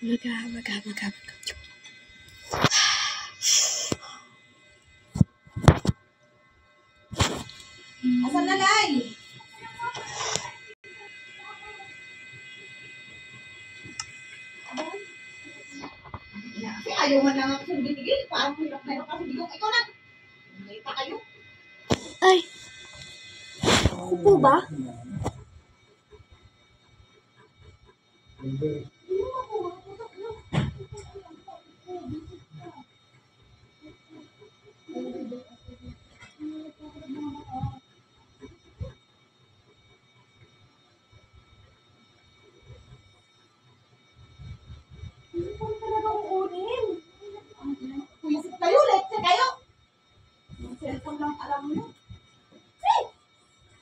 Maga. Asan na, Lai? Ayaw man lang ako sa binigay. Parang hirap na hirap kasi bigong. Ikaw na. Nakita kayo. Ay! Ako po ba? Kuya, kayo, let's say kayo. Yung cellphone lang alam mo.